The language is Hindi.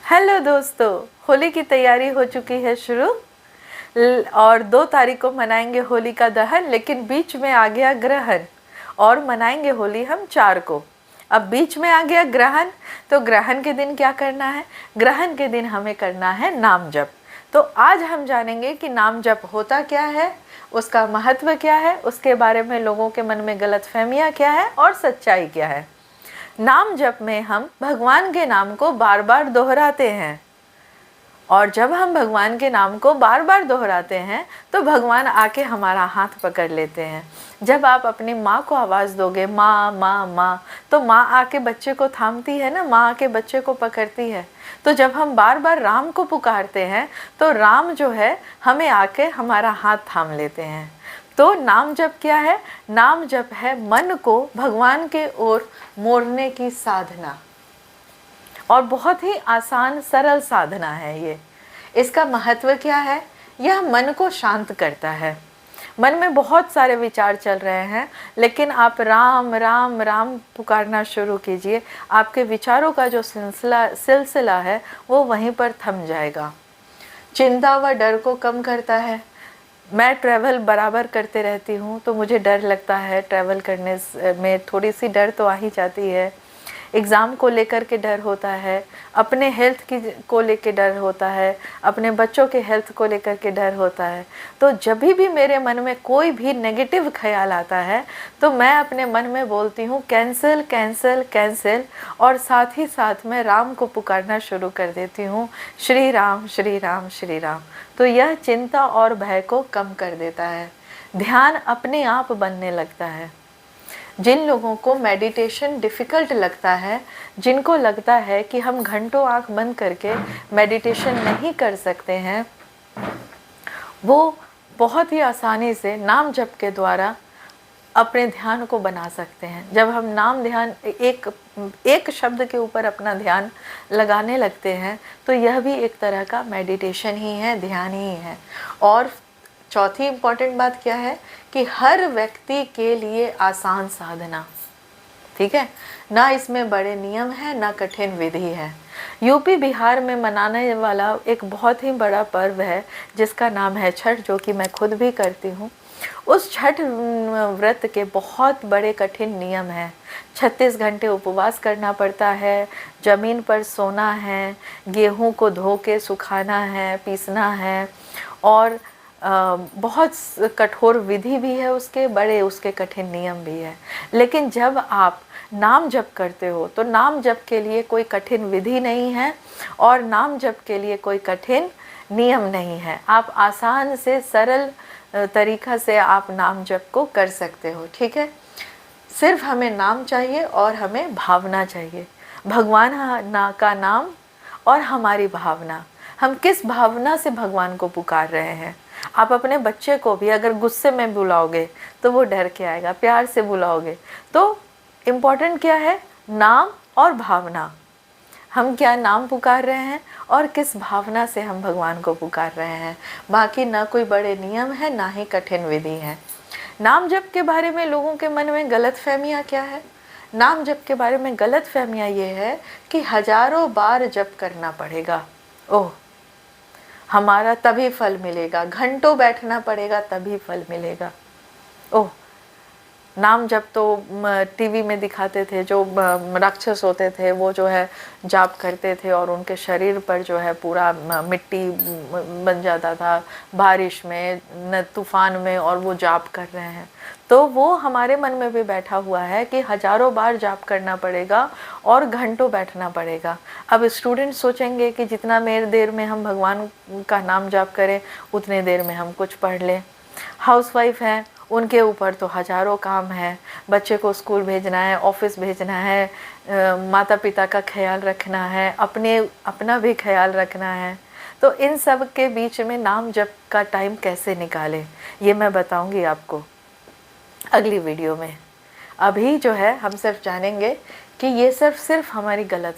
हेलो दोस्तों, होली की तैयारी हो चुकी है शुरू और 2 तारीख को मनाएंगे होली का दहन, लेकिन बीच में आ गया ग्रहण और मनाएंगे होली हम 4 को। अब बीच में आ गया ग्रहण, तो ग्रहण के दिन क्या करना है? ग्रहण के दिन हमें करना है नाम जप। तो आज हम जानेंगे कि नाम जप होता क्या है, उसका महत्व क्या है, उसके बारे में लोगों के मन में गलतफहमियां क्या है और सच्चाई क्या है। नाम जप में हम भगवान के नाम को बार बार दोहराते हैं, और जब हम भगवान के नाम को बार बार दोहराते हैं तो भगवान आके हमारा हाथ पकड़ लेते हैं। जब आप अपनी माँ को आवाज़ दोगे माँ माँ माँ, तो माँ आके बच्चे को थामती है ना, माँ आके बच्चे को पकड़ती है। तो जब हम बार बार राम को पुकारते हैं तो राम जो है हमें आके हमारा हाथ थाम लेते हैं। तो नाम जप क्या है? नाम जप है मन को भगवान के ओर मोड़ने की साधना, और बहुत ही आसान सरल साधना है ये। इसका महत्व क्या है? यह मन को शांत करता है। मन में बहुत सारे विचार चल रहे हैं, लेकिन आप राम राम राम पुकारना शुरू कीजिए, आपके विचारों का जो सिलसिला है वो वहीं पर थम जाएगा। चिंता व डर को कम करता है। मैं ट्रैवल बराबर करते रहती हूँ, तो मुझे डर लगता है, ट्रैवल करने में थोड़ी सी डर तो आ ही जाती है। एग्ज़ाम को लेकर के डर होता है, अपने हेल्थ की को लेकर डर होता है, अपने बच्चों के हेल्थ को लेकर के डर होता है। तो जब भी मेरे मन में कोई भी नेगेटिव ख्याल आता है तो मैं अपने मन में बोलती हूँ कैंसिल कैंसिल कैंसिल, और साथ ही साथ मैं राम को पुकारना शुरू कर देती हूँ, श्री राम श्री राम श्री राम। तो यह चिंता और भय को कम कर देता है। ध्यान अपने आप बनने लगता है। जिन लोगों को मेडिटेशन डिफ़िकल्ट लगता है, जिनको लगता है कि हम घंटों आंख बंद करके मेडिटेशन नहीं कर सकते हैं, वो बहुत ही आसानी से नाम जप के द्वारा अपने ध्यान को बना सकते हैं। जब हम नाम ध्यान एक शब्द के ऊपर अपना ध्यान लगाने लगते हैं तो यह भी एक तरह का मेडिटेशन ही है, ध्यान ही है। और चौथी इम्पॉर्टेंट बात क्या है कि हर व्यक्ति के लिए आसान साधना, ठीक है ना, इसमें बड़े नियम है ना कठिन विधि है। यूपी बिहार में मनाने वाला एक बहुत ही बड़ा पर्व है जिसका नाम है छठ, जो कि मैं खुद भी करती हूँ। उस छठ व्रत के बहुत बड़े कठिन नियम हैं। 36 घंटे उपवास करना पड़ता है, ज़मीन पर सोना है, गेहूं को धो के सुखाना है, पीसना है, और बहुत कठोर विधि भी है, उसके कठिन नियम भी है। लेकिन जब आप नाम जप करते हो तो नाम जप के लिए कोई कठिन विधि नहीं है और नाम जप के लिए कोई कठिन नियम नहीं है। आप आसान से सरल तरीक़ा से आप नाम जप को कर सकते हो, ठीक है। सिर्फ हमें नाम चाहिए और हमें भावना चाहिए। भगवान का नाम और हमारी भावना, हम किस भावना से भगवान को पुकार रहे हैं। आप अपने बच्चे को भी अगर गुस्से में बुलाओगे तो वो डर के आएगा, प्यार से बुलाओगे तो इम्पोर्टेंट क्या है? नाम और भावना। हम क्या नाम पुकार रहे हैं और किस भावना से हम भगवान को पुकार रहे हैं। बाकी ना कोई बड़े नियम है ना ही कठिन विधि है। नाम जप के बारे में लोगों के मन में गलतफहमियां क्या है? नाम जप के बारे में गलतफहमियां ये है कि हजारों बार जप करना पड़ेगा, ओह हमारा तभी फल मिलेगा, घंटों बैठना पड़ेगा तभी फल मिलेगा। ओह, नाम जब तो टीवी में दिखाते थे, जो राक्षस होते थे वो जो है जाप करते थे और उनके शरीर पर जो है पूरा मिट्टी बन जाता था बारिश में, न तूफान में, और वो जाप कर रहे हैं। तो वो हमारे मन में भी बैठा हुआ है कि हजारों बार जाप करना पड़ेगा और घंटों बैठना पड़ेगा। अब स्टूडेंट सोचेंगे कि जितना देर में हम भगवान का नाम जाप करें उतने देर में हम कुछ पढ़ लें। हाउसवाइफ हैं, उनके ऊपर तो हजारों काम है, बच्चे को स्कूल भेजना है, ऑफिस भेजना है, माता पिता का ख्याल रखना है, अपना भी ख्याल रखना है। तो इन सब के बीच में नाम जप का टाइम कैसे निकालें, ये मैं बताऊंगी आपको अगली वीडियो में। अभी जो है हम सिर्फ जानेंगे कि ये सिर्फ हमारी गलत